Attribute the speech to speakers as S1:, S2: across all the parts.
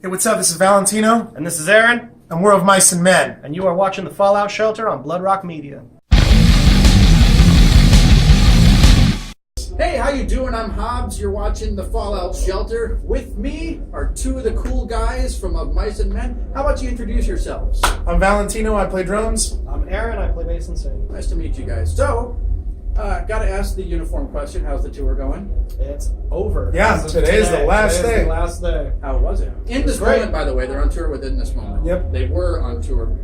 S1: Hey, what's up? This is Valentino.
S2: And this is Aaron.
S1: And we're of Mice and Men.
S2: And you are watching The Fallout Shelter on Bloodrock Media.
S3: Hey, how you doing? I'm Hobbes. You're watching The Fallout Shelter. With me are two of the cool guys from Of Mice and Men. How about you introduce yourselves?
S1: I'm Valentino. I play drums.
S2: I'm Aaron. I play bass and sing.
S3: Nice to meet you guys. So, gotta ask the uniform question. How's the tour going?
S2: It's over.
S1: Yeah, today's the last day.
S2: The last day.
S3: How was it? In this moment, by the way, they're on tour within this moment.
S1: Yep.
S3: They were on tour.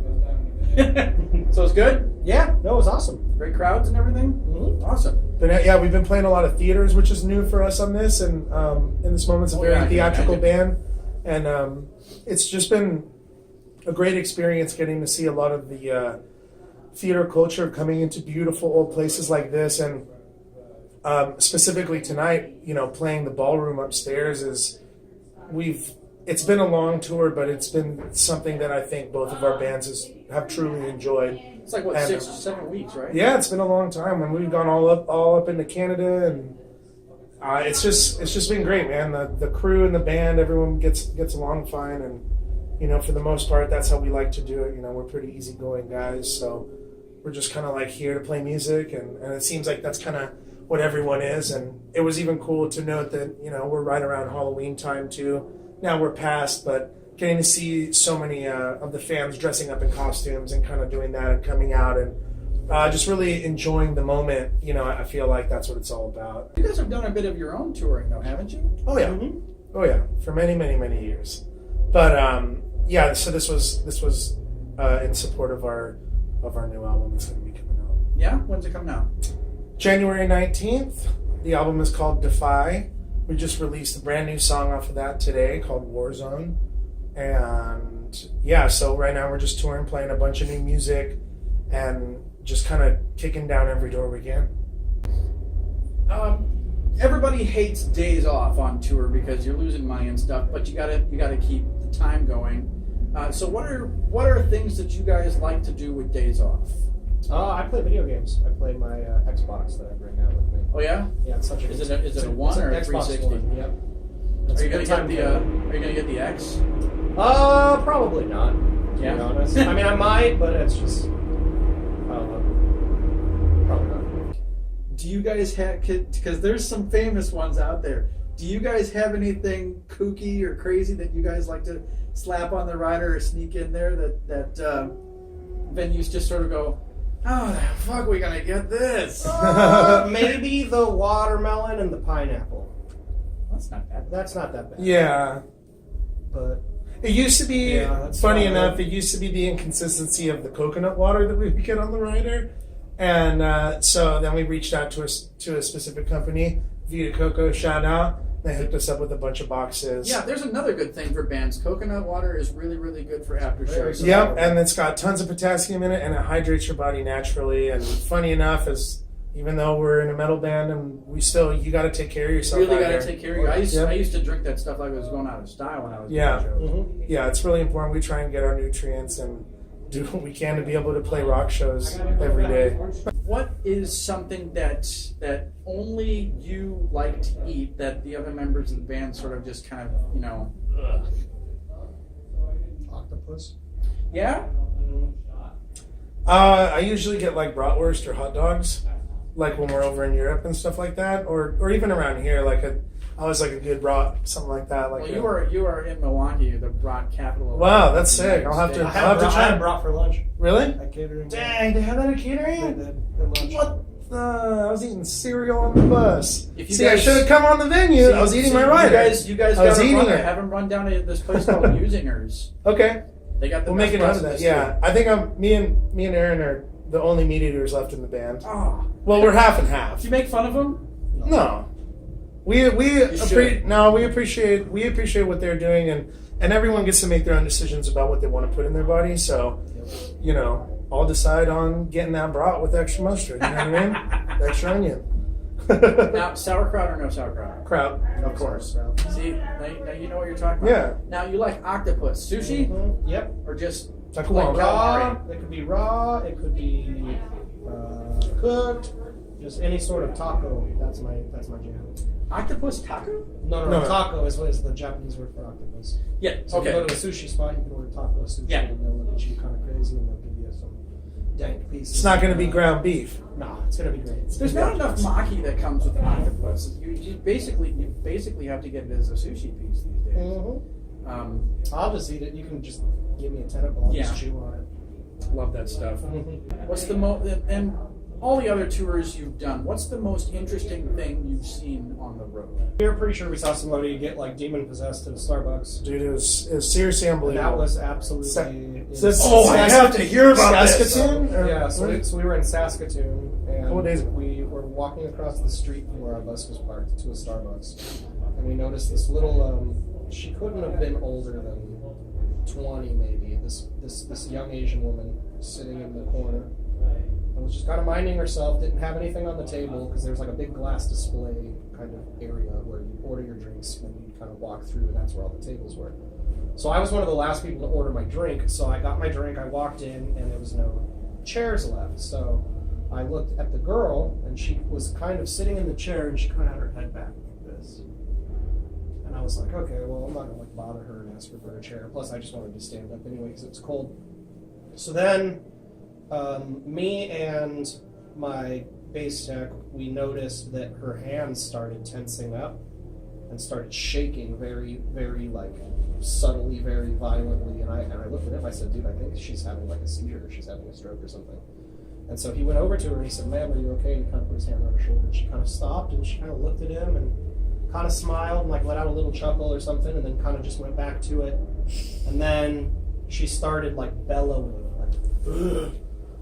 S3: So it's good?
S2: Yeah, no, it was awesome.
S3: Great crowds and everything?
S2: Mm-hmm.
S3: Awesome.
S1: But yeah, we've been playing a lot of theaters, which is new for us on this. And in this moment, it's a very theatrical band. And it's just been a great experience getting to see a lot of the theater culture coming into beautiful old places like this. And specifically tonight, playing the ballroom upstairs it's been a long tour, but it's been something that I think both of our bands have truly enjoyed.
S3: It's like, 6 or 7 weeks, right?
S1: Yeah, it's been a long time, and we've gone all up into Canada, and it's just been great, man. The crew and the band, everyone gets along fine, and for the most part, that's how we like to do it. We're pretty easygoing guys, so we're just kind of like here to play music, and it seems like that's kind of what everyone is. And it was even cool to note that we're right around Halloween time too. Now we're past, but getting to see so many of the fans dressing up in costumes and kind of doing that and coming out and just really enjoying the moment, I feel like that's what it's all about.
S3: You guys have done a bit of your own touring, though, haven't you?
S1: Oh, yeah. Mm-hmm. Oh, yeah. For many, many, many years. But, yeah, so this was in support of our new album that's going to be coming out.
S3: Yeah? When's it coming out?
S1: January 19th. The album is called Defy. We just released a brand new song off of that today called Warzone. And yeah, so right now we're just touring, playing a bunch of new music, and just kind of kicking down every door we can.
S3: Everybody hates days off on tour because you're losing money and stuff, but you gotta keep the time going. So what are things that you guys like to do with days off?
S2: I play video games. I play my Xbox that I bring out with me.
S3: Oh yeah?
S2: Yeah, it's such a
S3: Is it a one or a 360?
S2: Yep.
S3: Are you gonna get the X?
S2: Probably not. To
S3: Yeah.
S2: be honest. I mean, I might, but it's just I don't know. Probably not.
S3: Do you guys have, because there's some famous ones out there, do you guys have anything kooky or crazy that you guys like to slap on the rider or sneak in there that venues just sort of go, oh, the fuck, we gonna get this?
S2: Maybe the watermelon and the pineapple.
S3: That's not bad.
S2: That's not that bad.
S1: Yeah.
S2: But
S1: it used to be, funny
S2: not
S1: enough,
S2: bad.
S1: it used to be the inconsistency of the coconut water that we would get on the rider. And so then we reached out to a specific company, Vita Coco, shout out. They hooked us up with a bunch of boxes.
S3: Yeah, there's another good thing for bands. Coconut water is really, really good for after shows.
S1: Yep, and it's got tons of potassium in it, and it hydrates your body naturally. And funny enough, even though we're in a metal band, and you got to take care of yourself.
S3: Really got to take care of you.
S1: Yep.
S3: I used to drink that stuff like it was going out of style when I was
S1: yeah.
S3: doing shows.
S2: Mm-hmm.
S1: Yeah, it's really important. We try and get our nutrients and do what we can to be able to play rock shows every day.
S3: What is something that only you like to eat that the other members of the band sort of just kind of,
S2: octopus.
S3: Yeah?
S1: I usually get like bratwurst or hot dogs, like when we're over in Europe and stuff like that, or even around here, I always like a good brat, something like that. Like
S3: well, you are in Milwaukee, the brat capital.
S1: Wow, that's sick. I'll have to try.
S2: I had brought for lunch.
S1: Really?
S2: At catering.
S1: Dang, they have that at catering?
S2: They did. At lunch.
S1: What? I was eating cereal on the bus.
S3: I
S1: should have come on the venue. I was eating my rider.
S3: You guys got to have them run down to this place called Musingers.
S1: Okay.
S3: They got the
S1: We'll make it out of that. Yeah, I think me and Aaron are the only meat eaters left in the band.
S3: Oh.
S1: Well, we're half and half.
S3: Do you make fun of them?
S1: No. We appreciate what they're doing, and everyone gets to make their own decisions about what they want to put in their body. So, I'll decide on getting that brat with extra mustard. You know what I mean? Extra onion.
S3: Now, sauerkraut or no sauerkraut?
S1: Kraut,
S3: Of course. See, now you know what you're talking about.
S1: Yeah.
S3: Now you like octopus sushi,
S2: Mm-hmm. Yep.
S3: or just
S1: like
S2: Raw.
S3: calamari?
S2: It could be raw. It could be cooked. Just any sort of taco. That's my jam.
S3: Octopus taco?
S2: No. Taco is what is the Japanese word for octopus.
S3: Yeah.
S2: So
S3: Okay.
S2: if you go to a sushi spot, you can order taco sushi,
S3: Yeah.
S2: and they'll look at you kind of crazy, and they'll give you some dank pieces.
S1: It's not going to be ground beef.
S2: No, it's going to be great.
S3: There's not enough maki that comes with an octopus. You basically have to get it as a sushi piece these days.
S2: Mm-hmm. I'll just eat it. You can just give me a tentacle. I'll just chew on it.
S3: Love that stuff.
S2: Mm-hmm.
S3: What's the and all the other tours you've done, what's the most interesting thing you've seen on the road?
S2: We were pretty sure we saw somebody get like demon possessed at a Starbucks.
S1: Dude, it was seriously
S2: And
S1: unbelievable.
S2: that was absolutely.
S3: I have to hear about
S1: Saskatoon? Or-
S2: Yeah, so we were in Saskatoon, and
S1: Couple days ago.
S2: we were walking across the street from where our bus was parked to a Starbucks, and we noticed this little. She couldn't have been older than 20, maybe. This young Asian woman sitting in the corner, and was just kind of minding herself. Didn't have anything on the table because there's like a big glass display kind of area where you order your drinks and you kind of walk through, and that's where all the tables were. So I was one of the last people to order my drink, so I got my drink, I walked in, and there was no chairs left. So I looked at the girl, and she was kind of sitting in the chair, and she kind of had her head back like this. And I was like, okay, well, I'm not going to like bother her and ask her for a chair. Plus, I just wanted to stand up anyway because it was cold. So then me and my bass tech, we noticed that her hands started tensing up and started shaking very, very like subtly, very violently. And I looked at him, I said, dude, I think she's having like a seizure, or she's having a stroke or something. And so he went over to her and he said, ma'am, are you okay? And he kind of put his hand on her shoulder, and she kind of stopped and she kind of looked at him and kind of smiled and like let out a little chuckle or something, and then kind of just went back to it. And then she started like bellowing,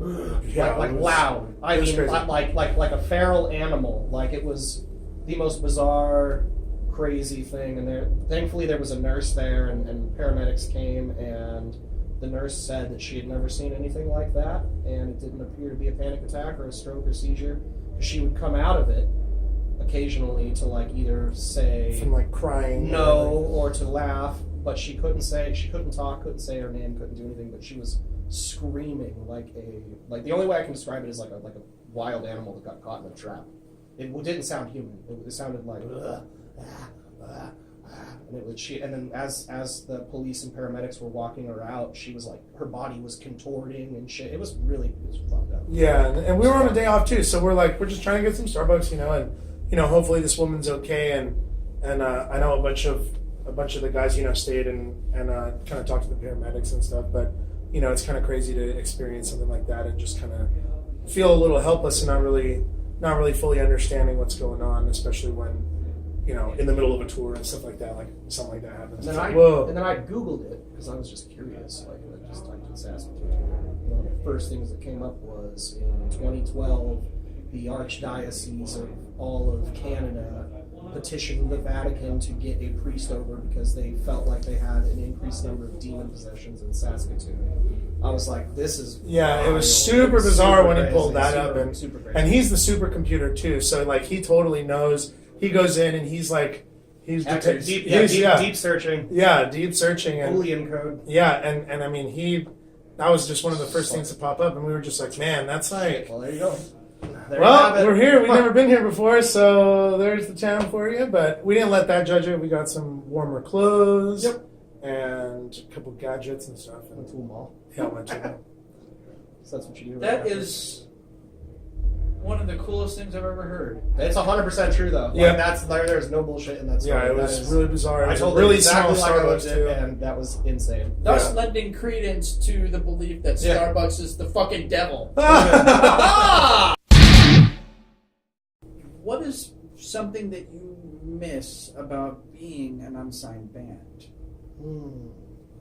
S2: like loud. I mean, like a feral animal. Like it was the most bizarre, crazy thing. And thankfully there was a nurse there, and paramedics came, and the nurse said that she had never seen anything like that, and it didn't appear to be a panic attack or a stroke or seizure. She would come out of it occasionally to like either say
S1: from like crying
S2: no or to laugh, but she couldn't talk, couldn't say her name, couldn't do anything, but she was screaming like the only way I can describe it is like a wild animal that got caught in a trap. It didn't sound human. It sounded like and it was and then as the police and paramedics were walking her out, she was like, her body was contorting and shit. It was fucked up.
S1: Yeah, and we were on a day off too, so we're just trying to get some Starbucks, and hopefully this woman's okay, and I know a bunch of the guys stayed and kind of talked to the paramedics and stuff, but it's kind of crazy to experience something like that and just kind of feel a little helpless and not really fully understanding what's going on, especially when in the middle of a tour and stuff like that, like something like that happens.
S2: And then
S1: Whoa.
S2: I Googled it because I was just curious. Like I just typed in Saskatoon. One of the first things that came up was in 2012, the Archdiocese of all of Canada petitioned the Vatican to get a priest over because they felt like they had an increased number of demon possessions in Saskatoon. I was like, this is
S1: wild. It was super bizarre when he pulled that up, and he's the supercomputer too, so like he totally knows. He goes in and he's deep
S2: searching.
S1: Yeah, deep searching and
S2: Boolean code.
S1: Yeah, and I mean that was just one of the first things to pop up, and we were just like, man, that's like.
S2: Well, there you go.
S1: We're here. We've never been here before, so there's the town for you. But we didn't let that judge it. We got some warmer clothes, and a couple gadgets and stuff.
S2: Went to a mall.
S1: Yeah, went to a mall.
S2: So that's what you do.
S3: That is one of the coolest things I've ever heard.
S2: It's 100% true though.
S1: Yeah,
S2: like, there's no bullshit in that story.
S1: Yeah, it was really bizarre. It
S2: I
S1: was
S2: told
S1: really
S2: exactly
S1: small
S2: like
S1: Starbucks too,
S2: and that was insane.
S3: Thus lending credence to the belief that Starbucks is the fucking devil. What is something that you miss about being an unsigned band?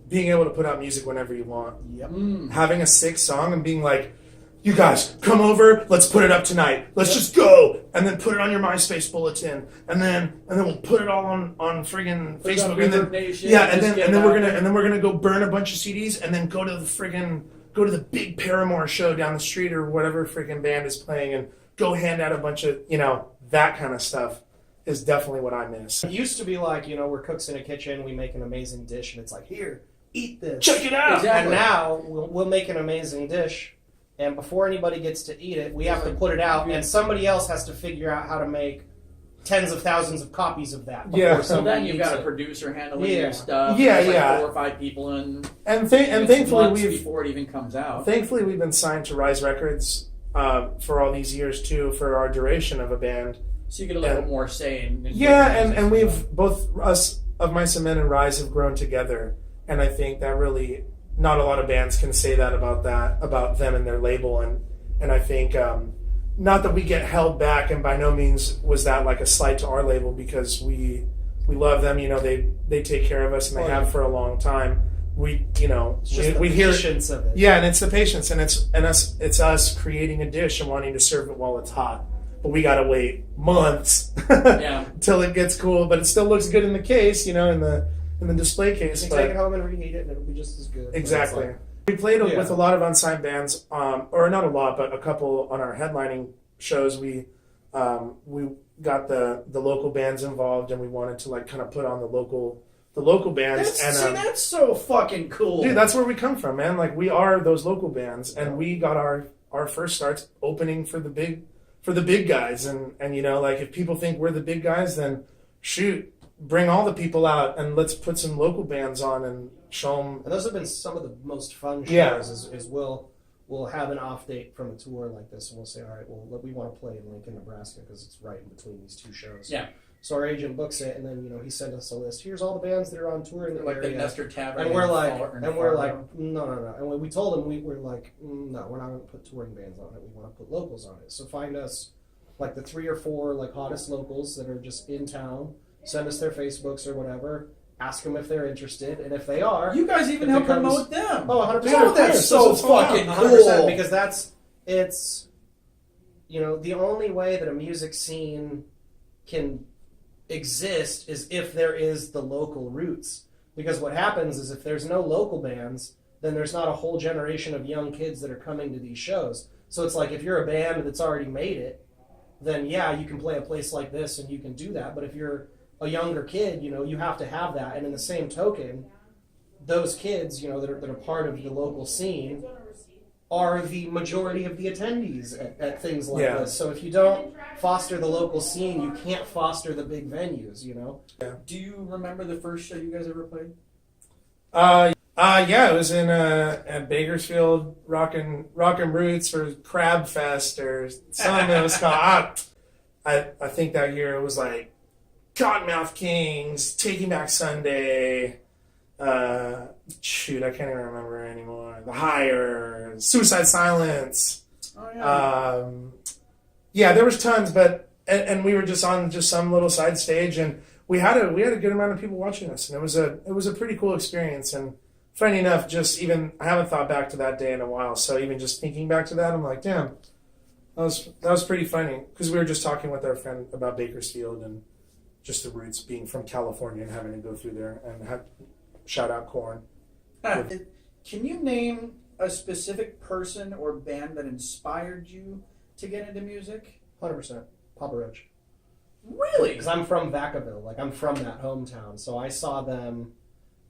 S1: Being able to put out music whenever you want.
S2: Yep.
S1: Having a sick song and being like, you guys, come over, let's put it up tonight. Let's just go. And then put it on your MySpace bulletin. And then we'll put it all on friggin' Facebook. And then, and then we're gonna go burn a bunch of CDs and then go to the big Paramore show down the street or whatever friggin' band is playing and go hand out a bunch of, that kind of stuff is definitely what I miss.
S2: It used to be like, we're cooks in a kitchen, we make an amazing dish, and it's like, here, eat this.
S1: Check it out.
S3: Exactly.
S2: And now we'll make an amazing dish, and before anybody gets to eat it, we have to put it out, and somebody else has to figure out how to make tens of thousands of copies of that.
S1: Yeah.
S3: So
S2: somebody
S3: then you've
S2: needs
S3: got a
S2: it.
S3: producer handling
S2: Yeah.
S3: your stuff.
S1: Yeah,
S3: There's like
S1: yeah.
S3: 4 or 5 people in.
S1: And thankfully
S3: months
S1: we've
S3: before it even comes out.
S1: Thankfully, we've been signed to Rise Records for all these years too, for our duration of a band.
S3: So you get a little bit more say in
S1: Yeah, and we've both us of Mice and Men and Rise have grown together, and I think that really not a lot of bands can say that about them and their label, and I think not that we get held back, and by no means was that like a slight to our label, because we love them. You know, they take care of us, and they have for a long time. We, you know,
S2: It's just
S1: we
S2: the
S1: hear
S2: patience of it.
S1: Yeah, and it's the patience, and it's us creating a dish and wanting to serve it while it's hot. But we gotta wait months till it gets cool. But it still looks good in the case, you know, in the display case.
S2: You
S1: but
S2: take it home and reheat it, and it'll be just as good.
S1: exactly. We played with a lot of unsigned bands, or not a lot, but a couple on our headlining shows. We got the local bands involved, and we wanted to like kind of put on the local bands.
S3: That's so fucking cool.
S1: Dude, that's where we come from, man. Like, we are those local bands, and we got our first starts opening for the big guys. And you know, like, if people think we're the big guys, then shoot, bring all the people out and let's put some local bands on and show them.
S2: And those have been some of the most fun shows.
S1: Yeah.
S2: Is we'll have an off date from a tour like this, and we'll say, all right, well, we want to play in Lincoln, Nebraska, because it's right in between these two shows.
S3: Yeah.
S2: So our agent books it, and then, you know, he sent us a list. Here's all the bands that are on tour in the
S3: Like
S2: area.
S3: the Nestor Tavern.
S2: And we're like,
S3: Fargo.
S2: no. And when we told him, we're like, no, we're not going to put touring bands on it. We want to put locals on it. So find us like the 3 or 4 like hottest locals that are just in town. Send us their Facebooks or whatever. Ask them if they're interested, and if they are,
S3: You guys even
S2: it
S3: help
S2: becomes-
S3: promote them.
S2: Oh, 100%.
S3: Dude, that's so fucking
S2: 100%,
S3: cool.
S2: because it's, you know, the only way that a music scene can exist is if there is the local roots. Because what happens is if there's no local bands, then there's not a whole generation of young kids that are coming to these shows. So it's like, if you're a band that's already made it, then yeah, you can play a place like this and you can do that. But if you're a younger kid, you know, you have to have that. And in the same token, those kids, you know, that are part of the local scene are the majority of the attendees at things like this. So if you don't foster the local scene, you can't foster the big venues, you know?
S3: Do you remember the first show you guys ever played?
S1: Yeah, it was in at Bakersfield, Rockin' Roots or Crab Fest or something. It was called. I think that year it was like Cottonmouth Kings, Taking Back Sunday. Shoot, I can't even remember anymore. The Hire, Suicide Silence.
S3: Oh yeah.
S1: Yeah, there was tons, but and we were just on just some little side stage, and we had a good amount of people watching us, and it was a pretty cool experience. And funny enough, just even I haven't thought back to that day in a while, so even just thinking back to that, I'm like, damn, that was pretty funny, because we were just talking with our friend about Bakersfield and just the roots, being from California and having to go through there and shout out Korn.
S3: Can you name a specific person or band that inspired you to get into music?
S2: 100%. Papa Roach.
S3: Really?
S2: Because I'm from Vacaville. Like, I'm from that hometown. So I saw them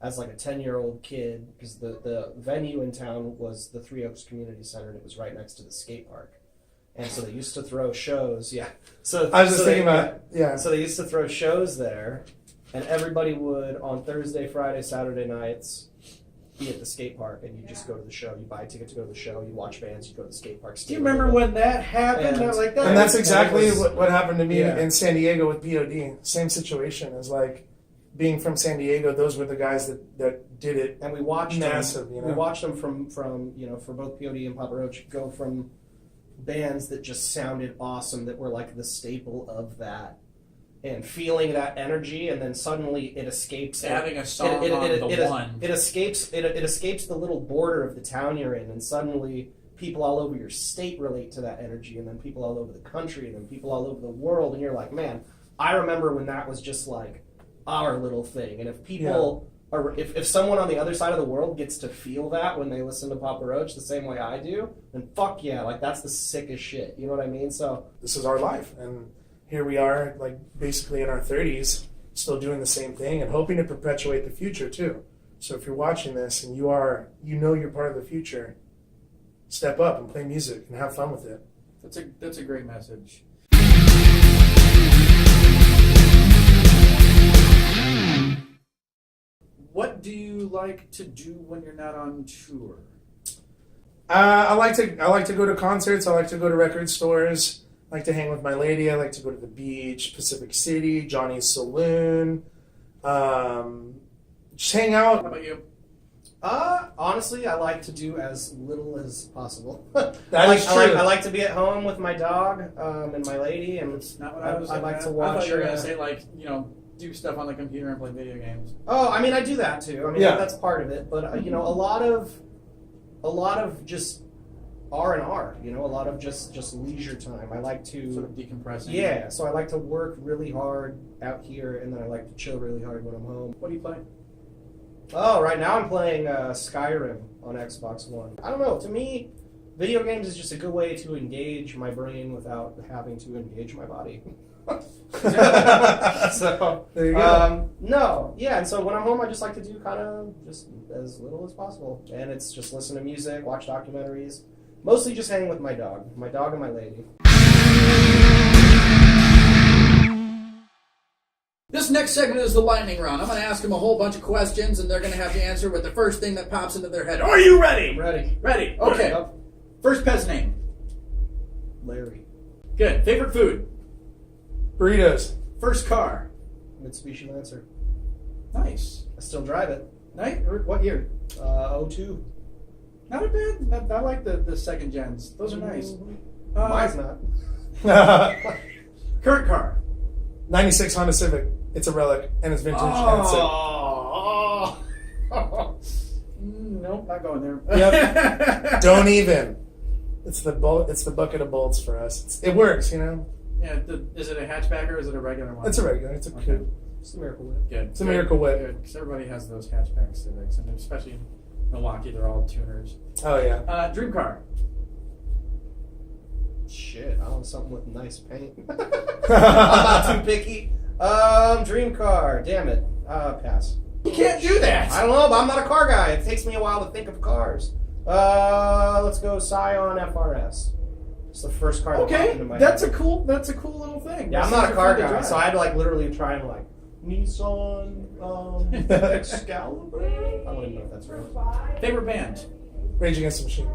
S2: as like a 10-year-old kid, because the venue in town was the Three Oaks Community Center, and it was right next to the skate park. And so they used to throw shows. Yeah. So
S1: I was just thinking about, yeah.
S2: So they used to throw shows there, and everybody would, on Thursday, Friday, Saturday nights, be at the skate park, and you just go to the show. You buy a ticket to go to the show. You watch bands. You go to the skate park.
S3: Do you remember when that happened?
S1: And that's exactly
S2: was,
S1: what happened to me
S2: yeah.
S1: in San Diego with POD. Same situation. As like being from San Diego, those were the guys that did it.
S2: And we watched
S1: massive.
S2: them.
S1: You know?
S2: We watched them from you know, for both POD and Papa Roach, go from bands that just sounded awesome, that were like the staple of that, and feeling that energy, and then suddenly it escapes.
S3: Having a song on
S2: it escapes the little border of the town you're in, and suddenly people all over your state relate to that energy, and then people all over the country, and then people all over the world, and you're like, man, I remember when that was just like our little thing. And if people are, if someone on the other side of the world gets to feel that when they listen to Papa Roach the same way I do, then fuck yeah, like that's the sickest shit. You know what I mean? So
S1: this is our life, and here we are, like basically in our 30s, still doing the same thing and hoping to perpetuate the future too. So if you're watching this and you know you're part of the future, step up and play music and have fun with it.
S3: That's a great message. What do you like to do when you're not on tour?
S1: I like to go to concerts. I like to go to record stores. I like to hang with my lady. I like to go to the beach, Pacific City, Johnny's Saloon. Just hang out.
S3: How about you?
S2: Honestly, I like to do as little as possible.
S1: That is true.
S2: I like to be at home with my dog and my lady, and
S3: That's not what I was.
S2: I like to
S3: I
S2: watch.
S3: thought you were gonna say do stuff on the computer and play video games.
S2: Oh, I mean, I do that too. I mean,
S1: Yeah.
S2: that's part of it. But a lot of just R&R. A lot of just leisure time. I like to
S3: Sort of decompressing.
S2: Yeah, so I like to work really hard out here, and then I like to chill really hard when I'm home.
S3: What do you play?
S2: Oh, right now I'm playing Skyrim on Xbox One. I don't know. To me, video games is just a good way to engage my brain without having to engage my body. So,
S1: There you go.
S2: no, yeah, and so when I'm home, I just like to do kind of just as little as possible. And it's just listen to music, watch documentaries, mostly just hang with my dog and my lady.
S3: This next segment is the lightning round. I'm going to ask them a whole bunch of questions, and they're going to have to answer with the first thing that pops into their head. Are you ready?
S2: Ready.
S3: Ready. Okay.
S2: Yep.
S3: First pet's name.
S2: Larry.
S3: Good. Favorite food.
S1: Burritos.
S3: First car.
S2: Mitsubishi Lancer.
S3: Nice.
S2: I still drive it.
S3: Nice. What year?
S2: 02.
S3: Not a bad. I like the second gens. Those are nice.
S2: Mine's not.
S3: Current car.
S1: 96 Honda Civic. It's a relic, and it's vintage, and it's
S3: Nope, not going there.
S1: Yep. Don't even. It's the bucket of bolts for us. It works,
S3: Yeah. Is it a hatchback or is it a regular one?
S1: It's a regular. It's a coupe.
S2: It's a miracle whip.
S3: Good.
S1: It's a Miracle Whip.
S3: Good, because everybody has those hatchback Civics, and especially in Milwaukee, they're all tuners.
S1: Oh yeah.
S3: Dream car.
S2: Shit, I want something with nice paint. I'm not too picky. Dream car. Damn it. Pass.
S3: You can't do that.
S2: I don't know, but I'm not a car guy. It takes me a while to think of cars. Let's go Scion FRS. It's the first car that popped
S3: Okay,
S2: into my
S3: that's
S2: head.
S3: a cool little thing.
S2: Yeah, I'm
S3: That
S2: not a
S3: seems
S2: car
S3: fun to
S2: guy,
S3: drive.
S2: so I had to literally try and Nissan Excalibur. I don't even know if that's right.
S3: Favorite band.
S1: Rage Against the Machine.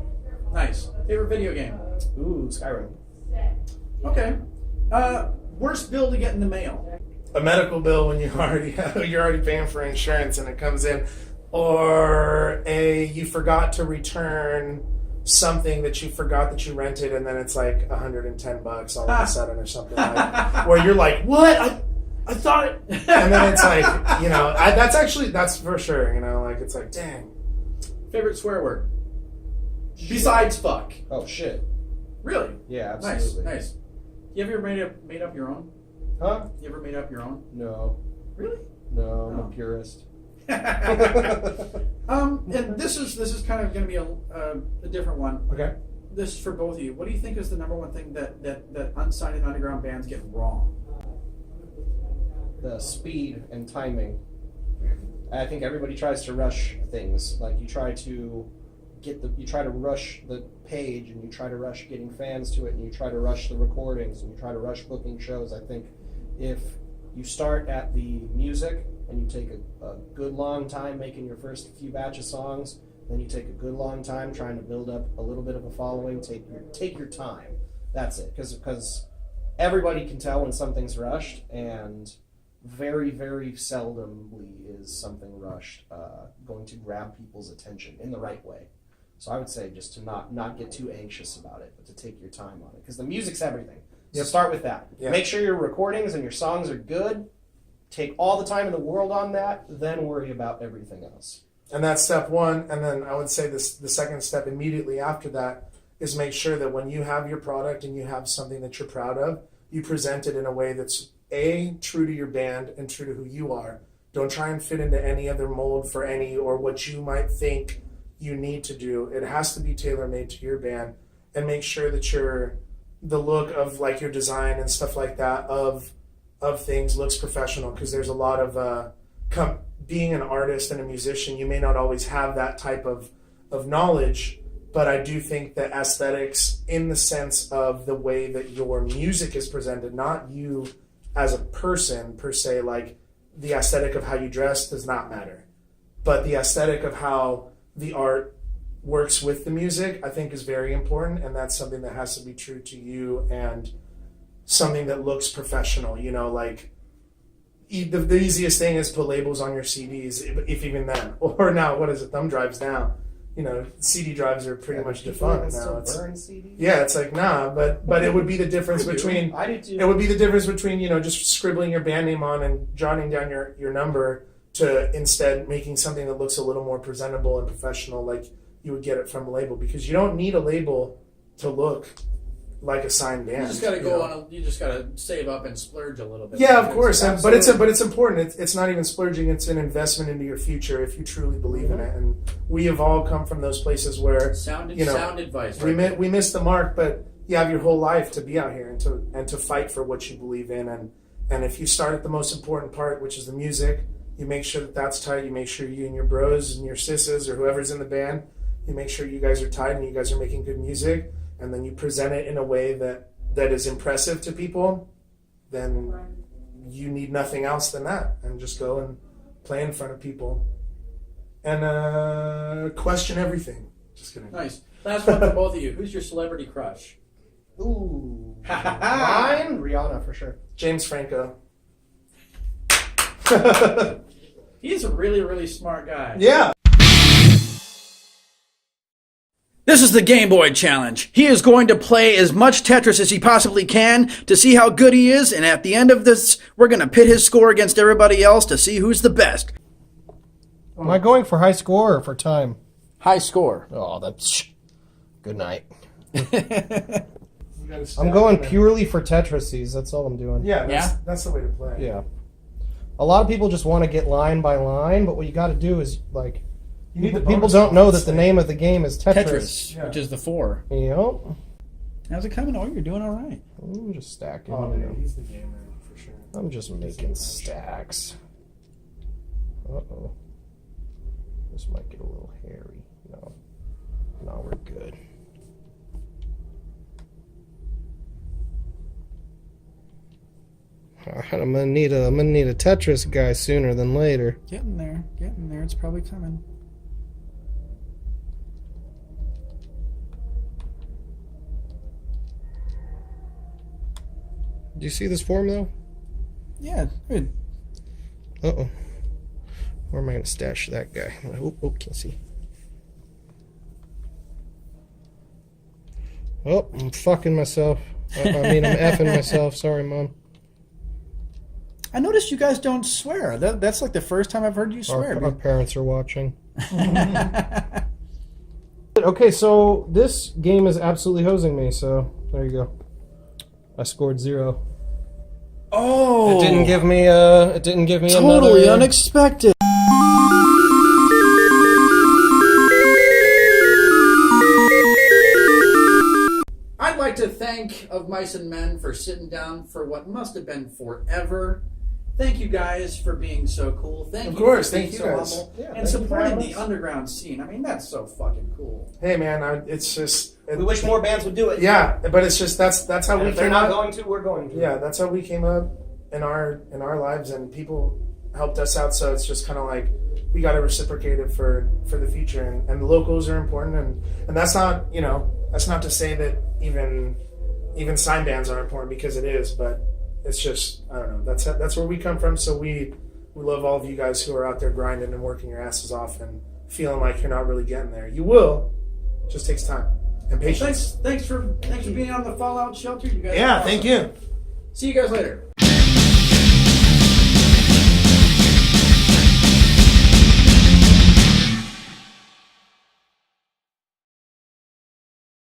S3: Nice. Favorite video game.
S2: Ooh, Skyrim.
S3: Okay. Worst bill to get in the mail.
S1: A medical bill when you're already paying for insurance and it comes in, or you forgot to return something that you forgot that you rented, and then it's like $110 all of a sudden or something like where you're like, what? I thought it, and then it's like, that's for sure, it's like, dang.
S3: Favorite swear word. Besides fuck.
S2: Oh, shit.
S3: Really?
S2: Yeah, absolutely.
S3: Nice. You ever made up your own?
S2: Huh?
S3: You ever made up your own?
S2: No.
S3: Really?
S2: No, I'm
S3: Oh.
S2: a purist.
S3: And this is kind of going to be a different one.
S1: Okay.
S3: This is for both of you. What do you think is the number one thing that unsigned and underground bands get wrong?
S2: The speed and timing. I think everybody tries to rush things. Like you try to rush the page, and you try to rush getting fans to it, and you try to rush the recordings, and you try to rush booking shows. I think if you start at the music and you take a good long time making your first few batch of songs, then you take a good long time trying to build up a little bit of a following. Take your time. That's it. Because everybody can tell when something's rushed, and very, very seldomly is something rushed going to grab people's attention in the right way. So I would say just to not get too anxious about it, but to take your time on it. Because the music's everything. So
S1: Yep.
S2: start with that.
S1: Yeah.
S2: Make sure your recordings and your songs are good. Take all the time in the world on that, then worry about everything else.
S1: And that's step one. And then I would say the second step immediately after that is make sure that when you have your product and you have something that you're proud of, you present it in a way that's true to your band and true to who you are. Don't try and fit into any other mold for or what you might think you need to do. It has to be tailor-made to your band, and make sure that the look of like your design and stuff like that of things looks professional, because there's a lot of being an artist and a musician, you may not always have that type of knowledge, but I do think that aesthetics in the sense of the way that your music is presented, not you as a person per se, like the aesthetic of how you dress does not matter. but the aesthetic of how the art works with the music, I think, is very important, and that's something that has to be true to you and something that looks professional. You know, like the easiest thing is put labels on your CDs, if even then, or now what is it? Thumb drives now. You know, CD drives are pretty much defunct now. It's,
S2: burn CDs?
S1: yeah, it's like nah, but it would be the difference between.
S2: I do too.
S1: It would be the difference between, you know, just scribbling your band name on and jotting down your number to instead making something that looks a little more presentable and professional, like you would get it from a label, because you don't need a label to look like a signed band.
S4: You just got to go on. You just got to save up and splurge a little bit.
S1: Yeah, of course, but it's important. It's not even splurging. It's an investment into your future if you truly believe in it. And we have all come from those places where
S4: sound advice.
S1: Right? We missed the mark, but you have your whole life to be out here and to fight for what you believe in. And if you start at the most important part, which is the music, you make sure that that's tight. You make sure you and your bros and your sisses or whoever's in the band, you make sure you guys are tight and you guys are making good music. And then you present it in a way that is impressive to people, then you need nothing else than that. And just go and play in front of people and question everything. Just kidding.
S4: Nice. Last one for both of you. Who's your celebrity crush?
S2: Ooh. Mine? Rihanna, for sure.
S1: James Franco.
S4: He's a really, really smart guy.
S1: Yeah.
S5: This is the Game Boy Challenge. He is going to play as much Tetris as he possibly can to see how good he is, and at the end of this, we're going to pit his score against everybody else to see who's the best.
S2: Am I going for high score or for time?
S5: High score.
S2: Oh, that's... Good night. I'm going purely for Tetrises. That's all I'm doing.
S1: Yeah, that's the way to play.
S2: Yeah. A lot of people just want to get line by line, but what you got to do is, like... People don't know that the name of the game is Tetris.
S5: Which is the 4.
S2: Yep.
S5: How's it coming? Oh, you're doing all right.
S2: I'm just stacking.
S1: Oh, dude, he's the gamer for sure.
S2: I'm just making stacks. Uh-oh. This might get a little hairy. No, we're good. Alright, I'm gonna need a Tetris guy sooner than later.
S5: Getting there. It's probably coming.
S2: Do you see this form, though?
S5: Yeah, good.
S2: Uh-oh. Where am I going to stash that guy? Oh, can't see. Oh, I'm fucking myself. I'm effing myself. Sorry, Mom.
S5: I noticed you guys don't swear. That's like the first time I've heard you swear.
S2: Our parents are watching. Okay, so this game is absolutely hosing me, so there you go. I scored 0.
S5: Oh!
S2: It didn't give me
S5: totally unexpected.
S4: I'd like to thank Of Mice and Men for sitting down for what must have been forever. Thank you guys for being so cool. Thank you for being so humble and supporting the underground scene. I mean, that's so fucking cool.
S1: Hey man, it's just
S6: we wish more bands would do it.
S1: Yeah, but it's just that's how we.
S6: If they're not going to, we're going to.
S1: Yeah, that's how we came up in our lives, and people helped us out. So it's just kind of like we got to reciprocate it for the future, and the locals are important, and that's not that's not to say that even sign bands are important, because it is, but. It's just, I don't know, that's where we come from, so we love all of you guys who are out there grinding and working your asses off and feeling like you're not really getting there. You will. It just takes time and patience.
S4: Thanks for being on the Fallout Shelter. You guys
S1: yeah, thank you.
S4: See you guys later.